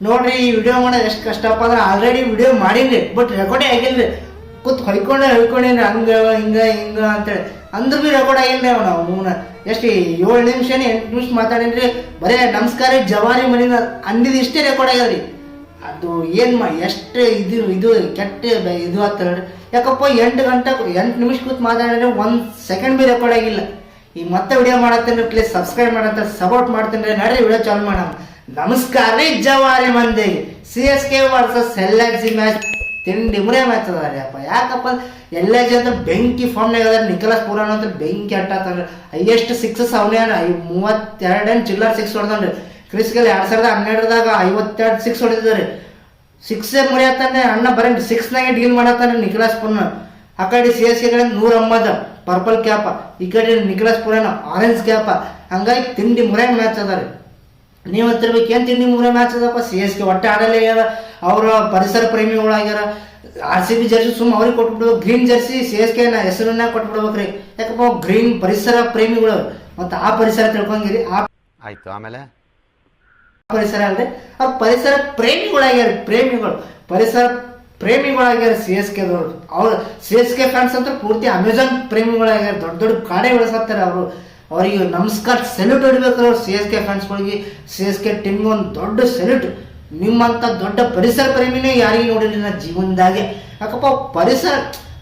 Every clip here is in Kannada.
ನೋಡ್ರಿ ಈ ವಿಡಿಯೋ ಮಾಡೋದು ಎಷ್ಟು ಕಷ್ಟಪ್ಪ ಅಂದ್ರೆ ಆಲ್ರೆಡಿ ವಿಡಿಯೋ ಮಾಡೀನಿ ಬಟ್ ರೆಕಾರ್ಡೇ ಆಗಿಲ್ರಿ. ಕೂತ್ ಹೊಯ್ಕೊಂಡೇನ್ರಿ ಹಿಂಗ ಅಂತೇಳಿ ಅಂದ್ರೂ ಭೀ ರೆಕಾರ್ಡ್ ಆಗಿಲ್ರಿ ನಾವು ಎಷ್ಟು 7 ನಿಮಿಷನೇ 8 ನಿಮಿಷ ಮಾತಾಡೀನ್ರಿ. ಬರೇ ನಮಸ್ಕಾರ ಜವಾರಿ ಮನಿನ ಅಂದಿದ್ದು ಇಷ್ಟೇ ರೆಕಾರ್ಡ್ ಆಗ್ಯದ್ರಿ. ಅದು ಏನು ಎಷ್ಟು ಇದು ಕೆಟ್ಟ ಇದು ಆಗ್ತಾರ ಯಾಕಪ್ಪ 8 ನಿಮಿಷ ಕೂತ್ ಮಾತಾಡಿದ್ರೆ 1 ಸೆಕೆಂಡ್ ಭೀ ರೆಕಾರ್ಡ್ ಆಗಿಲ್ಲ. ಈಗ ಮತ್ತೆ ವಿಡಿಯೋ ಮಾಡತ್ತೇನೆ, ಪ್ಲೀಸ್ ಸಬ್ಸ್ಕ್ರೈಬ್ ಮಾಡಂತ ಸಪೋರ್ಟ್ ಮಾಡ್ತೇನೆ. ನಡ್ರಿ ವಿಡಿಯೋ ಚಾಲು ಮಾಡೋಣ. ನಮಸ್ಕಾರ ರೀ ಜವಾರಿ ಮಂದಿಗೆ. CSK ವರ್ಸಸ್ LHG ಮ್ಯಾಚ್ ತಿಂಡಿ ಮುರೇ ಮ್ಯಾಚ್ ಅದಾರಿ ಅಪ್ಪ. ಯಾಕಪ್ಪ LHG ಅಂತ ಬೆಂಕಿ ಫಾರ್ಮ್ನಾಗ ಅದ. ನಿಕೋಲಸ್ ಪೂರನ್ ಅಂತ ಬೆಂಕಿ ಅಟ್ಟಾತಾನ್ರಿ. ಹೈಯೆಸ್ಟ್ ಸಿಕ್ಸಸ್ ಅವನೇ 32 ಚಿಲ್ಲರ್ 6 ಹೊಡೆದನ್ರಿ. ಕ್ರಿಸ್ ಗೇಲ್ 2012ದಾಗ 52 6 ಹೊಡೆದಿದ್ದಾರೆ. 6 ಮುರಿಯತ್ತಾನೆ ಅಣ್ಣ ಬರೀ 6ನಾಗೆ ಡೀಲ್ ಮಾಡತ್ತಾನೆ ನಿಕೋಲಸ್ ಪೂರನ್. ಆ ಕಡೆ CSK ಕಡೆ ನೂರ್ ಅಹ್ಮದ್ ಪರ್ಪಲ್ ಕ್ಯಾಪ, ಈ ಕಡೆ ನಿಕೋಲಸ್ ಪೂರನ್ ಆರೆಂಜ್ ಕ್ಯಾಪ. ಹಂಗಾಗಿ ತಿಂಡಿ ಮುರೇ ಮ್ಯಾಚ್ ಅದಾರಿ. ನೀವು ಅಂತಿರ್ಬೇಕು ಏನು ತಿಂಡಿ ಮುರೇ ಮ್ಯಾಚ್ ಅದಪ್ಪ. CSK ಒಟ್ಟೆ ಆಡಲೇ ಆಗ್ಯಾರ. ಅವರ ಪರಿಸರ ಪ್ರೇಮಿಗಳಾಗ್ಯಾರ. RCB ಜರ್ಸಿ ಸುಮ್ಮ ಅವ್ರಿಗೆ ಕೊಟ್ಬಿಡ್ಬೇಕು. ಗ್ರೀನ್ ಜರ್ಸಿ CSK ಹೆಸರನ್ನ ಕೊಟ್ಬಿಡ್ಬೇಕ್ರಿ. ಯಾಕಪ್ಪ ಗ್ರೀನ್ ಪರಿಸರ ಪ್ರೇಮಿಗಳು. ಮತ್ತು ಆ ಪರಿಸರ ತಿಳ್ಕೊಂಗಿರಿ. ಆಯ್ತು ಆಮೇಲೆ ಪರಿಸರ ಅಲ್ರಿ, ಅವ್ರ ಪರಿಸರ ಪ್ರೇಮಿಗಳಾಗ್ಯಾರ. ಪರಿಸರ ಪ್ರೇಮಿಗಳಾಗ್ಯಾರ CSKದವ್ರು. ಅವ್ರು CSK ಫ್ಯಾನ್ಸ್ ಅಂತ ಪೂರ್ತಿ ಅಮೆಝಾನ್ ಪ್ರೇಮಿಗಳಾಗ್ಯಾರ. ದೊಡ್ಡ ದೊಡ್ಡ ಕಾಡೆ ಬೆಳೆಸತ್ತಾರೆ ಅವರು. ಅವರಿಗೆ ನಮಸ್ಕಾರ ಸೆಲ್ಯೂಟ್ ಹೊಡಿಬೇಕು ಅವ್ರು. CSK ಫ್ಯಾನ್ಸ್ಗಳಿಗೆ CSK ಟೀಮ್ಗೆ ಒಂದು ದೊಡ್ಡ ಸೆಲ್ಯೂಟ್. ನಿಮ್ಮಂಥ ದೊಡ್ಡ ಪರಿಸರ ಪ್ರೇಮಿನೇ ಯಾರಿಗೆ ನೋಡಿರಿ ನಾ ಜೀವನದಾಗೆ. ಯಾಕಪ್ಪ ಪರಿಸರ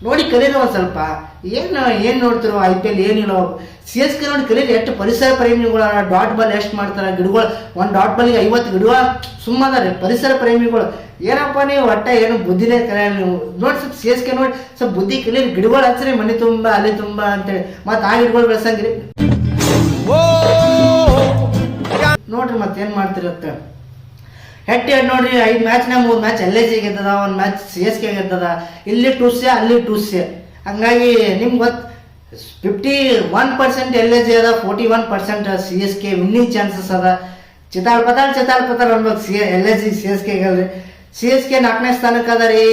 ನೋಡಿ ಕಲೀರಿ ಒಂದು ಸ್ವಲ್ಪ. ಏನು ನೋಡ್ತಿರೋ IPL ಏನಿಲ್ಲ. CSK ನೋಡಿ ಕಲೀರಿ. ಎಷ್ಟು ಪರಿಸರ ಪ್ರೇಮಿಗಳ ಡಾಟ್ ಬಾಲ್ ಎಷ್ಟು ಮಾಡ್ತಾರೆ. ಗಿಡಗಳು ಒಂದು ಡಾಟ್ ಬಾಲಿಗೆ 50 ಗಿಡಗಳ ಸುಮ್ಮನೆ ಪರಿಸರ ಪ್ರೇಮಿಗಳು. ಏನಪ್ಪ ನೀವು ಒಟ್ಟೆ ಏನು ಬುದ್ಧಿನೇ ಕಲಿಯಲ್ಲ ನೀವು. ನೋಡಿ ಸ್ವಲ್ಪ CSK ನೋಡಿ ಸ್ವಲ್ಪ ಬುದ್ಧಿ ಕಲೀರಿ. ಗಿಡಗಳು ಹಚ್ಚ್ರಿ ಮನೆ ತುಂಬ ಅಲ್ಲಿ ತುಂಬ ಅಂತೇಳಿ. ಮತ್ತು ಆ ಗಿಡಗಳು ಬೆಳೆಸಂಗಿರಿ ನೋಡ್ರಿ. ಮತ್ತೇನು ಮಾಡ್ತಿರತ್ತ ಹೆಡ್ ನೋಡ್ರಿ. 5 ಮ್ಯಾಚ್ನಾಗ 3 ಮ್ಯಾಚ್ LHG ಗೆದ್ದದ, 1 ಮ್ಯಾಚ್ CSK ಗೆದ್ದದ. ಇಲ್ಲಿ 2 ಅಲ್ಲಿ 2 ಹಂಗಾಗಿ ನಿಮ್ಗೆ ಗೊತ್ತು 51% LHG ಅದ, 41% CSK ವಿನ್ನಿಂಗ್ ಚಾನ್ಸಸ್ ಅದ. ಚಿತಾಳ್ ಪತಾಳ್ ಅನ್ಬೇಕು LHG CSK ಗೆಲ್ರಿ. CSK 4ನೇ ಸ್ಥಾನಕ್ಕೆ ಅದ ರೀ.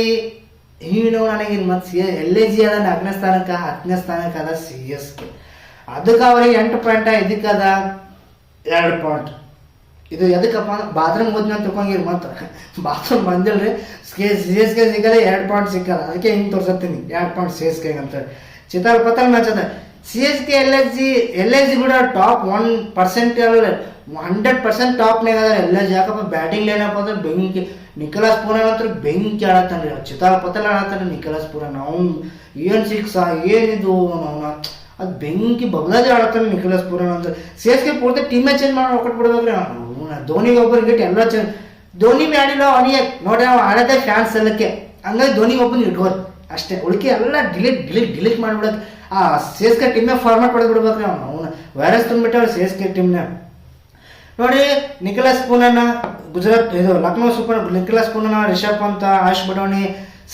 ಹೀನೋ ನನಗೆ ಮತ್ತು LHG ಅದ 4ನೇ ಸ್ಥಾನಕ್ಕೆ, 10ನೇ ಸ್ಥಾನಕ್ಕೆ ಅದ CSK. ಅದಕ್ಕೆ ಅವ್ರಿಗೆ 8 ಪಾಯಿಂಟ್, ಇದಕ್ಕೆ ಅದ 2 ಪಾಯಿಂಟ್. ಇದು ಎದಕ್ಕಪ್ಪ ಬಾತ್ರೂಮ್ ಹೋದ್ನ ತಿಳ್ಕೊಂಗಿರಿ. ಮತ್ತು ಬಾತ್ರೂಮ್ ಬಂದಿಲ್ರಿ. CSK ಸಿಗಲ್ಲ, 2 ಪಾಯಿಂಟ್ ಸಿಕ್ಕಲ್ಲ. ಅದಕ್ಕೆ ಹಿಂಗೆ ತೋರ್ಸತ್ತೀನಿ 2 ಪಾಯಿಂಟ್ CSK ಅಂತೇಳಿ. ಚಿತಾಳ್ ಪತಾಳ್ ಮ್ಯಾಚ್ ಅದ. CSK LHG ಕೂಡ ಟಾಪ್ 1% ಅಲ್ಲ, 100% ಟಾಪ್ನಾಗ ಅದ LHG. ಯಾಕಪ್ಪ ಬ್ಯಾಟಿಂಗ್ ಏನಪ್ಪ ಅಂದ್ರೆ ಬೆಂಕಿ. ನಿಕೋಲಸ್ ಪೂರನ್ ಅಂತ ಬೆಂಕಿ ಆಡತ್ತಾನ್ರಿ. ಚಿತಾಳ್ ಪತಾಳ್ ಆಡತ್ತಾನೆ ನಿಕೋಲಸ್ ಪೂರನ್. ಅವ್ನು ಏನು ಸಿಕ್ಸ ಏನಿದು ಅವನ ಅದು ಬೆಂಕಿ ಬಗ್ಲಾದಿ ಆಡತ್ತಾನೆ ನಿಕೋಲಸ್ ಪೂರನ್ ಅಂತ. CSK ಪೂರ್ತಿ ಟೀಮೇ ಚೇಂಜ್ ಮಾಡಿ ಕೊಟ್ಬಿಡ್ಬೇಕ್ರಿ. ಧೋನಿಗೆ ಒಬ್ಬರಿಗೆ ಎಲ್ಲ ಚೇಂಜ್. ಧೋನಿ ಆಡಿಲ್ಲ ಅವನಿಗೆ ನೋಡಿ. ನಾವು ಆಡೋದೇ ಫ್ಯಾನ್ಸ್ ಎಲ್ಲಕ್ಕೆ. ಹಂಗಾಗಿ ಧೋನಿಗೆ ಒಬ್ಬನ ಇಟ್ಕೋರಿ ಅಷ್ಟೇ. ಉಳಿಕೆ ಎಲ್ಲ ಡಿಲೀಟ್ ಮಾಡಿಬಿಡೋದು. ಆ CSK ಟೀಮ್ನ ಫಾರ್ಮ್ಯಾಟ್ ಹೊಡೆದ್ಬಿಡ್ಬೇಕ್ರಿ. ಅವನು ವೈರಸ್ ತುಂಬಿಟ್ಟವ್ರು CSK ಟೀಮ್ನ. ನೋಡ್ರಿ ನಿಕೋಲಸ್ ಪೂರನ್ ಗುಜರಾತ್ ಇದು Lucknow super. Nicholas Pooran, Rishabh Pant, Ayush Badoni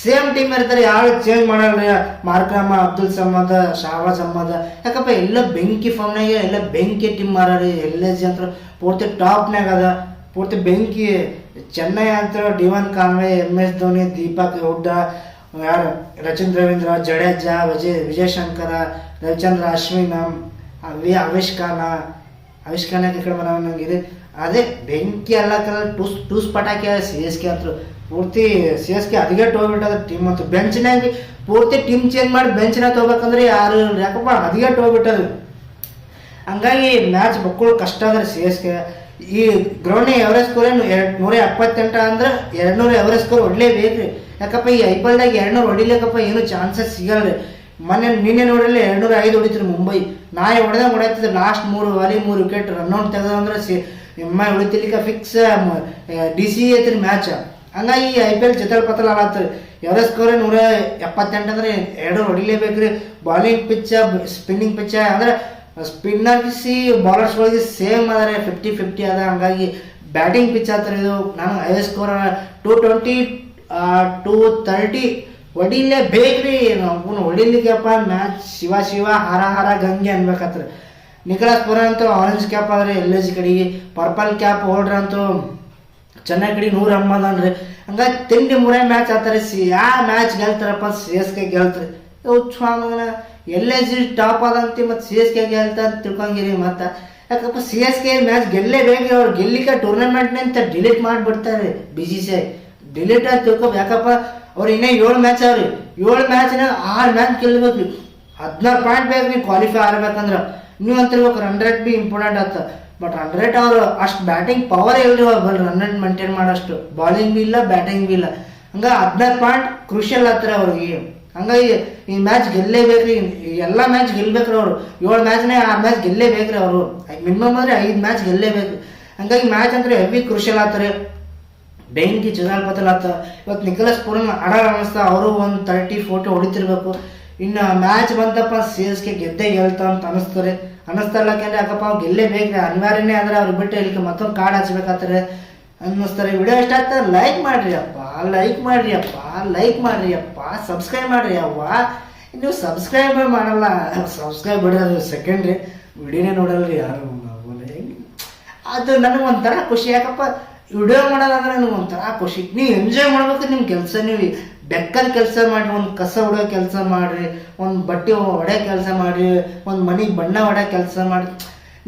same team ಇರ್ತಾರೆ. ಯಾರು ಚೇಂಜ್ ಮಾಡಲ್ರಿ. ಮಾರ್ಕ್ರಮ, ಅಬ್ದುಲ್ ಸಮದ್, ಶಹಬಾಜ್ ಅಹ್ಮದ್. ಯಾಕಪ್ಪ ಎಲ್ಲ ಬೆಂಕಿ ಫಾರ್ಮ್ನಾಗ ಎಲ್ಲ ಬೆಂಕಿ ಟೀಮ್ ಮಾರಿ. LHG ಅಂತ ಪೂರ್ತಿ ಟಾಪ್ನಾಗ ಅದ. ಪೂರ್ತಿ ಬೆಂಕಿ. ಚೆನ್ನೈ ಅಂತ ಡಿವನ್ ಕಾನ್ವೆ, MS ಧೋನಿ, ದೀಪಕ್ ಹುಡ್ಡಾ, ಯಾರು ರಚಿನ್ ರವೀಂದ್ರ, ಜಡೇಜಾ, ವಿಜಯ್ ಶಂಕರ, ರವಿಚಂದ್ರ ಅಶ್ವಿನ್, ಆವಿಷ್ಕಾನ ಈ ಕಡೆ ಬರೋಂಗಿದೆ. ಅದೇ ಬೆಂಕಿ ಎಲ್ಲ ಕಲರ್ ಟೂಸ್ ಪಟಾಕಿ CSK ಅಂತ ಪೂರ್ತಿ. CSK ಹದಗೆಟ್ಟು ಹೋಗ್ಬಿಟ್ಟದ ಟೀಮ್ ಅಂತ. ಬೆಂಚ್ನಾಗ ಪೂರ್ತಿ ಟೀಮ್ ಚೇಂಜ್ ಮಾಡಿ ಬೆಂಚ್ನಾಗ ತೊಗೋಬೇಕಂದ್ರೆ ಯಾರು ಯಾಕಪ್ಪ ಹದಗೆಟ್ಟು ಹೋಗ್ಬಿಟ್ಟದು. ಹಂಗಾಗಿ ಮ್ಯಾಚ್ ಬಕ್ಕೊಳ್ಳೋ ಕಷ್ಟ ಅದ CSK. ಈ ಗ್ರೌಂಡ್ನಾಗ ಎವರೇಜ್ ಸ್ಕೋರ್ 178 ಅಂದ್ರೆ 200 ಎವರೇಜ್ ಸ್ಕೋರ್ ಹೊಡ್ಲೇಬೇಕ್ರಿ. ಯಾಕಪ್ಪ ಈ IPLದಾಗ 200 ಹೊಡಿಲಿಕ್ಕಪ್ಪ ಏನು ಚಾನ್ಸಸ್ ಸಿಗಲ್ರಿ. ನಿನ್ನೆ ನೋಡಿರಲಿ 205 ಹೊಡಿತ್ರಿ ಮುಂಬೈ. ನಾಳೆ ಹೊಡೆಯ್ತಿದ್ರು. ಲಾಸ್ಟ್ 3 ಬಾರಿ 3 ವಿಕೆಟ್ ರನ್ಔಟ್ ತೆಗೆದಂದ್ರೆ ಹೊಡಿತಿಲಿಕ್ಕೆ ಫಿಕ್ಸ್ DC ಐತ್ರಿ ಮ್ಯಾಚ್. ಹಂಗಾಗಿ IPL ಚಿತಾಳ್ ಪತಾಳ್ ಆಡತ್ರಿ. ಎವರೇಜ್ ಸ್ಕೋರ್ 178 ಅಂದ್ರೆ 200 ಹೊಡಿಲೇಬೇಕ್ರಿ. ಬಾಲಿಂಗ್ ಪಿಚ್ಚ, ಸ್ಪಿನ್ನಿಂಗ್ ಪಿಚ್ಚ ಅಂದ್ರೆ ಸ್ಪಿನ್ನರ್ಸಿ ಬೌಲರ್ಸ್ಗಳಿಗೆ ಸೇಮ್ ಅದಾರೆ, 50-50 ಅದ. ಹಂಗಾಗಿ ಬ್ಯಾಟಿಂಗ್ ಪಿಚ್ ಆತರ ಇದು. ನಾನು ಹೈಯೆಸ್ಟ್ ಸ್ಕೋರ್ 220, 230 ಹೊಡಿಲೇಬೇಕ್ರಿ. ನಾವು ಹೊಡಿಲಿಕ್ಕೆಪ್ಪ ಮ್ಯಾಚ್ ಶಿವ ಹಾರ ಗಂಗೆ ಅನ್ಬೇಕತ್ರಿ. ನಿಕೋಲಸ್ ಪೂರನ್ ಅಂತೂ ಆರೆಂಜ್ ಕ್ಯಾಪ್ ಆದ್ರೆ LHG ಕಡೆಗೆ. ಪರ್ಪಲ್ ಕ್ಯಾಪ್ ಹೋಲ್ಡ್ರ್ ಅಂತೂ ಚೆನ್ನೈ ಕಡೆ ನೂರ್ ಅಹ್ಮದ್ ಅನ್ರಿ. ಹಂಗಾಗಿ ತಿಂಡಿ ಮುರೇ ಮ್ಯಾಚ್ ಆತಾರೆ. ಯಾವ ಮ್ಯಾಚ್ ಗೆಲ್ತಾರಪ್ಪ CSK ಗೆಲ್ತ್ರಿ. LHG ಟಾಪ್ ಆದಂತಿ ಮತ್ತು CSK ಗೆಲ್ತ ಅಂತ ತಿಳ್ಕೊಂಗಿರಿ. ಮತ್ತು ಯಾಕಪ್ಪ CSK ಮ್ಯಾಚ್ ಗೆಲ್ಲೇಬೇಕು, ಅವ್ರು ಗೆಲ್ಲಿಕ್ಕೆ ಟೂರ್ನಮೆಂಟ್ ಅಂತ ಡಿಲೀಟ್ ಮಾಡಿಬಿಡ್ತಾರೆ BCCI. ಡಿಲೀಟ್ ಆಗಿ ತಿಳ್ಕೊಬೇಕು. ಯಾಕಪ್ಪ ಅವ್ರು ಇನ್ನೇ 7 ಮ್ಯಾಚ್ ಅವ್ರಿ, 7 ಮ್ಯಾಚ್ನ 6 ಮ್ಯಾಚ್ ಗೆಲ್ಬೇಕು, 16 ಪಾಯಿಂಟ್ ಬೇಕು ನೀವು ಕ್ವಾಲಿಫೈ ಆಗ್ಬೇಕಂದ್ರೆ. ನೀವು ಅಂತಿರ್ಬೇಕು ರನ್ ರೇಟ್ ಬಿ ಇಂಪಾರ್ಟೆಂಟ್ ಆತ. ಬಟ್ ರನ್ ರೇಟ್ ಅವ್ರು ಅಷ್ಟು ಬ್ಯಾಟಿಂಗ್ ಪವರ್ ಇಲ್ರಿ, ಬಲ್ ರನ್ ರೇಟ್ ಮೇಂಟೈನ್ ಮಾಡೋಷ್ಟು ಬಾಲಿಂಗ್ ಬಿ ಇಲ್ಲ ಬ್ಯಾಟಿಂಗ್ ಬಿ ಇಲ್ಲ. ಹಂಗ 16 ಪಾಯಿಂಟ್ ಕ್ರೂಷಿಯಲ್ ಆತ್ರ ಅವ್ರಿಗೆ. ಹಂಗಾಗಿ ಈ ಮ್ಯಾಚ್ ಗೆಲ್ಲೇಬೇಕ್ರಿ, ಎಲ್ಲ ಮ್ಯಾಚ್ ಗೆಲ್ಬೇಕ್ರಿ ಅವ್ರು. 7 ಮ್ಯಾಚ್ನೇ 6 ಮ್ಯಾಚ್ ಗೆಲ್ಲೇಬೇಕ್ರಿ ಅವರು, ಮಿನಿಮಮ್ ಅಂದ್ರೆ 5 ಮ್ಯಾಚ್ ಗೆಲ್ಲೇಬೇಕು. ಹಂಗಾಗಿ ಮ್ಯಾಚ್ ಅಂದ್ರೆ ಹೆವಿ ಕ್ರೂಷಿಯಲ್ ಆತಾರೆ. ಬೆಂಕಿ ಚಿದಾಲ್ ಪತಲ್ ಆತ. ಇವತ್ತು ನಿಕೋಲಸ್ ಪೂರನ್ ಆಡೋಣ ಅನಿಸ್ತಾ, ಅವರು ಒಂದು 30-40 ಹೊಡಿತಿರ್ಬೇಕು. ಇನ್ನು ಮ್ಯಾಚ್ ಬಂತಪ್ಪ CSK ಗೆದ್ದೇ ಗೆಲ್ತಾ ಅಂತ ಅನಿಸ್ತಾರೆ. ಅನ್ನಿಸ್ತಾರಲ್ಲಕಂದ್ರೆ ಯಾಕಪ್ಪ ಅವ್ರು ಗೆಲ್ಲೇಬೇಕು, ಅನಿವಾರ್ಯನೇ ಆದ್ರೆ ಅವ್ರು ಬಿಟ್ಟು ಇಲ್ಲಿ ಮತ್ತೊಂದು ಕಾರ್ಡ್ ಹಚ್ಬೇಕಾಗ್ತಾರೆ ಅನ್ನಿಸ್ತಾರೆ. ವಿಡಿಯೋ ಇಷ್ಟ ಆಗ್ತದೆ ಲೈಕ್ ಮಾಡ್ರಿ ಅಪ್ಪ, ಲೈಕ್ ಮಾಡ್ರಿ ಅಪ್ಪ, ಲೈಕ್ ಮಾಡ್ರಿ ಅಪ್ಪ, ಸಬ್ಸ್ಕ್ರೈಬ್ ಮಾಡ್ರಿ ಅವ್ವ. ನೀವು ಸಬ್ಸ್ಕ್ರೈಬ್ ಮಾಡಲ್ಲ, ಸಬ್ಸ್ಕ್ರೈಬ್ ಬಿಡೋದು ಸೆಕೆಂಡ್ರಿ, ವಿಡಿಯೋನೇ ನೋಡಲ್ರಿ ಯಾರು. ಅದು ನನಗೆ ಒಂಥರ ಖುಷಿ. ಯಾಕಪ್ಪ ವಿಡಿಯೋ ಮಾಡೋದಂದ್ರೆ ನನಗೆ ಒಂಥರ ಖುಷಿ. ನೀವು ಎಂಜಾಯ್ ಮಾಡ್ಬೇಕು ನಿಮ್ಮ ಕೆಲಸ. ನೀವು ಬೆಕ್ಕದ ಕೆಲಸ ಮಾಡಿರಿ, ಒಂದು ಕಸ ಹೊಡೆಯೋ ಕೆಲಸ ಮಾಡಿರಿ, ಒಂದು ಬಟ್ಟೆ ಹೊಡೆಯೋ ಕೆಲಸ ಮಾಡಿರಿ, ಒಂದು ಮನೆಗೆ ಬಣ್ಣ ಹೊಡೆಯೋ ಕೆಲಸ ಮಾಡಿ.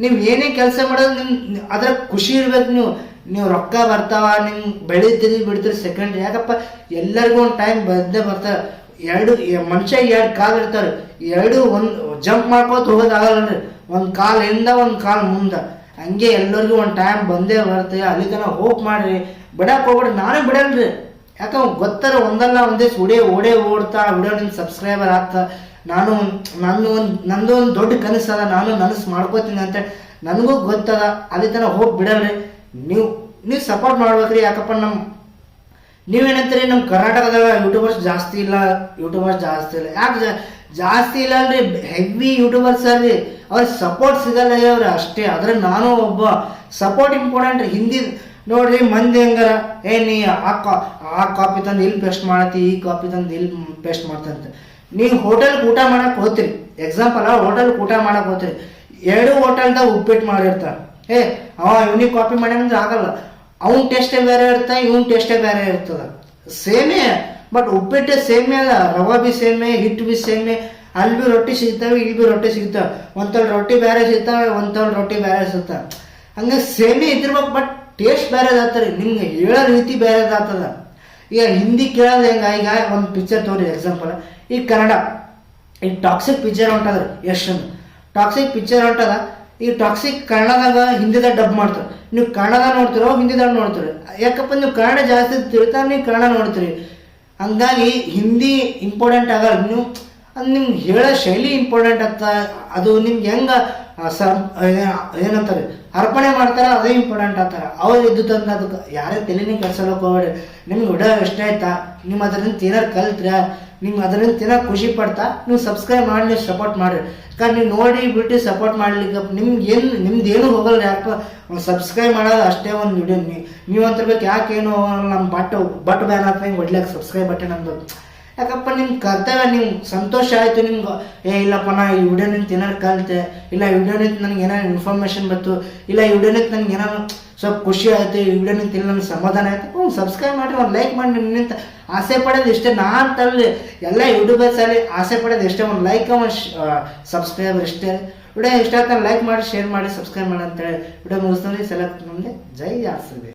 ನೀವು ಏನೇ ಕೆಲಸ ಮಾಡೋದು ನಿಮ್ಮ ಅದ್ರ ಖುಷಿ ಇರ್ಬೇಕು. ನೀವು ರೊಕ್ಕ ಬರ್ತಾವ, ನಿಮ್ಗೆ ಬೆಳಿತೀರಿ ಬಿಡ್ತೀರಿ ಸೆಕೆಂಡ್ರಿ. ಯಾಕಪ್ಪ ಎಲ್ಲರಿಗೂ ಒಂದು ಟೈಮ್ ಬಂದೇ ಬರ್ತಾರೆ. ಮನುಷ್ಯ 2 ಕಾಲು ಇರ್ತಾರೆ, ಒಂದು ಜಂಪ್ ಮಾಡ್ಕೋತ ಹೋಗೋದಾಗಲ್ರಿ. ಒಂದು ಕಾಲಿಂದ ಒಂದು ಕಾಲು ಮುಂದೆ, ಹಂಗೆ ಎಲ್ಲರಿಗೂ ಒಂದು ಟೈಮ್ ಬಂದೇ ಬರ್ತದೆ. ಅಲ್ಲಿ ತನಕ ಹೋಪ್ ಮಾಡ್ರಿ, ಬಿಡಕ್ಕೆ ಹೋಗ್ಬಿಡ್ರಿ. ನಾನು ಬಿಡಲ್ರಿ, ಯಾಕಂದ್ರೆ ಗೊತ್ತಾರ ಒಂದಲ್ಲ ಒಂದೇ ಓಡೇ ಓಡ್ತಾ ವಿಡಿಯೋ ಸಬ್ಸ್ಕ್ರೈಬರ್ ಆಗ್ತಾ. ನಂದು ಒಂದು ದೊಡ್ಡ ಕನಸದ, ನಾನು ನನಸು ಮಾಡ್ಕೋತೀನಿ ಅಂತ ನನಗೂ ಗೊತ್ತದ. ಅಲ್ಲಿ ತನಕ ಹೋಗಿ ಬಿಡಲ್ರಿ. ನೀವು ಸಪೋರ್ಟ್ ಮಾಡ್ಬೇಕ್ರಿ. ಯಾಕಪ್ಪ ನೀವೇನಂತೀರಿ, ನಮ್ಮ ಕರ್ನಾಟಕದಾಗ ಯೂಟ್ಯೂಬರ್ಸ್ ಜಾಸ್ತಿ ಇಲ್ಲ. ಯಾಕೆ ಜಾಸ್ತಿ ಇಲ್ಲ ಅಲ್ರಿ, ಹೆವಿ ಯೂಟ್ಯೂಬರ್ಸ್ ಅಲ್ರಿ, ಅವ್ರಿಗೆ ಸಪೋರ್ಟ್ ಸಿಗಲ್ಲ ಅವ್ರಿ ಅಷ್ಟೇ. ಆದ್ರೆ ನಾನು ಒಬ್ಬ ಸಪೋರ್ಟ್ ಇಂಪಾರ್ಟೆಂಟ್. ಹಿಂದಿ ನೋಡ್ರಿ ಮಂದಿ ಹೆಂಗಾರ, ನೀ ಆ ಕಾಪಿ ತಂದು ಇಲ್ಲಿ ಪೇಸ್ಟ್ ಮಾಡತ್ತಿ, ಈ ಕಾಪಿ ತಂದು ಇಲ್ಲಿ ಪೇಸ್ಟ್ ಮಾಡ್ತಂತ. ನೀವು ಹೋಟೆಲ್ಗೆ ಊಟ ಮಾಡಕ್ಕೆ ಹೋಗ್ತೀರಿ, ಎಕ್ಸಾಂಪಲ್ ಹೋಟೆಲ್ಗೆ ಊಟ ಮಾಡಕ್ಕೆ ಹೋಗ್ತೀರಿ, 2 ಹೋಟೆಲ್ದಾಗ ಉಪ್ಪಿಟ್ಟು ಮಾಡಿರ್ತಾರೆ. ಇವನಿಗೆ ಕಾಪಿ ಮಾಡ್ಯಾನಂದ್ರೆ ಆಗಲ್ಲ. ಅವ್ನ ಟೇಸ್ಟೇ ಬೇರೆ ಇರ್ತಾನೆ, ಇವನ್ ಟೇಸ್ಟೇ ಬೇರೆ ಇರ್ತದ. ಸೇಮೇ, ಬಟ್ ಉಪ್ಪಿಟ್ಟು ಸೇಮೇ ಅದ, ರವಾ ಬಿ ಸೇಮೆ, ಹಿಟ್ಟು ಬಿ ಸೇಮೆ. ಅಲ್ಲಿ ಬಿ ರೊಟ್ಟಿ ಸಿಗ್ತಾವೆ, ಇಲ್ಲಿ ಬಿ ರೊಟ್ಟಿ ಸಿಗ್ತಾವೆ. ಒಂತಲ್ಲಿ ರೊಟ್ಟಿ ಬೇರೆ ಸಿಗ್ತಾವೆ, ಒಂತಲ್ಲಿ ರೊಟ್ಟಿ ಬೇರೆ ಸಿಗ್ತಾವೆ. ಹಂಗೆ ಸೇಮೇ ಇದ್ದಿರ್ಬೇಕು, ಬಟ್ ಟೇಸ್ಟ್ ಬೇರೆದಾಗ್ತಾರೆ. ನಿಮ್ಗೆ ಹೇಳೋ ರೀತಿ ಬೇರೆದಾಗ್ತದ. ಈಗ ಹಿಂದಿ ಕೇಳೋದು ಹೆಂಗ, ಈಗ ಒಂದು ಪಿಕ್ಚರ್ ತೋರಿ ಎಕ್ಸಾಂಪಲ್. ಈಗ ಕನ್ನಡ, ಈಗ ಟಾಕ್ಸಿಕ್ ಪಿಕ್ಚರ್ ಹೊಂಟದ್ರಿ, ಎಷ್ಟೊಂದು ಟಾಕ್ಸಿಕ್ ಪಿಕ್ಚರ್ ಹೊಂಟದ. ಈ ಟಾಕ್ಸಿಕ್ ಕನ್ನಡದಾಗ ಹಿಂದಿದಾಗ ಡಬ್ ಮಾಡ್ತಾರೆ. ನೀವು ಕನ್ನಡದಾಗ ನೋಡ್ತಿರೋ ಹಿಂದಿದಾಗ ನೋಡ್ತೀರಿ. ಯಾಕಪ್ಪ ನೀವು ಕನ್ನಡ ಜಾಸ್ತಿ ತಿಳ್ತಾರೆ, ನೀವು ಕನ್ನಡ ನೋಡ್ತೀರಿ. ಹಂಗಾಗಿ ಹಿಂದಿ ಇಂಪಾರ್ಟೆಂಟ್ ಆಗಲ್ಲ. ನಿಮ್ಗೆ ಹೇಳೋ ಶೈಲಿ ಇಂಪಾರ್ಟೆಂಟ್ ಆಗ್ತಾ. ಅದು ನಿಮ್ಗೆ ಹೆಂಗೆ ಏನಂತಾರೆ ಅರ್ಪಣೆ ಮಾಡ್ತಾರ, ಅದೇ ಇಂಪಾರ್ಟೆಂಟ್ ಆಗ್ತಾರೆ. ಅವ್ರು ಇದ್ದುತ್ತಂದ್ರೆ ಅದಕ್ಕೆ ಯಾರೇ ತಲೆನೇ ಕೆಲ್ಸಕ್ಕೆ ಹೋಗ್ಬೇಡಿ. ನಿಮ್ಗೆ ವಿಡಿಯೋ ಇಷ್ಟ ಆಯ್ತಾ, ನಿಮ್ಮ ಅದರಿಂದ ತಿನ್ನೋದು ಕಲ್ತ್ರ, ನಿಮ್ಗೆ ಅದರಿಂದ ತಿನ್ನೋಕೆ ಖುಷಿ ಪಡ್ತಾ, ನೀವು ಸಬ್ಸ್ಕ್ರೈಬ್ ಮಾಡಿ, ನೀವು ಸಪೋರ್ಟ್ ಮಾಡಿರಿ. ಯಾಕಂದ್ರೆ ನೀವು ನೋಡಿ ಬಿಟ್ಟು ಸಪೋರ್ಟ್ ಮಾಡ್ಲಿಕ್ಕೆ ನಿಮ್ದು ಏನೂ ಹೋಗಲ್ಲ. ಯಾಕೆ ಒಂದು ಸಬ್ಸ್ಕ್ರೈಬ್ ಮಾಡೋದು ಅಷ್ಟೇ ಒಂದು ವಿಡಿಯೋ. ನೀವು ಅಂತಿರ್ಬೇಕು, ಯಾಕೇನು ನಮ್ಮ ಬಟ್ ಬ್ಯಾನ್ ಆಗ್ತಾ ಹಿಂಗೆ ಹೊಡ್ಲಿಕ್ಕೆ ಸಬ್ಸ್ಕ್ರೈಬ್ ಬಟ್ಟೆ ನಮ್ದು. ಯಾಕಪ್ಪ ನಿಮ್ಮ ಕರ್ತವ್ಯ, ನಿಮ್ಗೆ ಸಂತೋಷ ಆಯಿತು, ನಿಮ್ಗೆ ಇಲ್ಲಪ್ಪ ನಾ ಈ ವಿಡಿಯೋ ನಿಂತು ಏನಾರು ಕಲಿತೆ, ಇಲ್ಲ ಈ ವಿಡಿಯೋ ನಿಂತು ನನಗೆ ಏನಾರು ಇನ್ಫಾರ್ಮೇಷನ್ ಬಂತು, ಇಲ್ಲ ಈ ವಿಡಿಯೋ ನಿಂತು ನನಗೆ ಏನಾರು ಸ್ವಲ್ಪ ಖುಷಿ ಆಯಿತು, ಈ ವಿಡಿಯೋ ನಿಂತು ಇಲ್ಲ ನನಗೆ ಸಮಾಧಾನ ಆಯಿತು, ಸಬ್ಸ್ಕ್ರೈಬ್ ಮಾಡಿರಿ, ಒಂದು ಲೈಕ್ ಮಾಡಿ. ನಿಮ್ಮಿಂತ ಆಸೆ ಪಡೋದು ಇಷ್ಟೇ. ನಾನು ತಲ್ಲಿ ಎಲ್ಲ ಯೂಟ್ಯೂಬರ್ಸ್ ಅಲ್ಲಿ ಆಸೆ ಪಡೋದು ಇಷ್ಟೇ, ಒಂದು ಲೈಕ್ ಒಂದು ಸಬ್ಸ್ಕ್ರೈಬರ್ ಇಷ್ಟೇ. ವಿಡಿಯೋ ಇಷ್ಟ ಆಯ್ತು ಲೈಕ್ ಮಾಡಿ, ಶೇರ್ ಮಾಡಿ, ಸಬ್ಸ್ಕ್ರೈಬ್ ಮಾಡಿ ಅಂತೇಳಿ ವಿಡಿಯೋ ಮುಗಿಸ್ತಾರೆ. ಸೆಲೆಕ್ಟ್ ನಮಗೆ ಜೈ ಆರ್ಸಿಬಿ.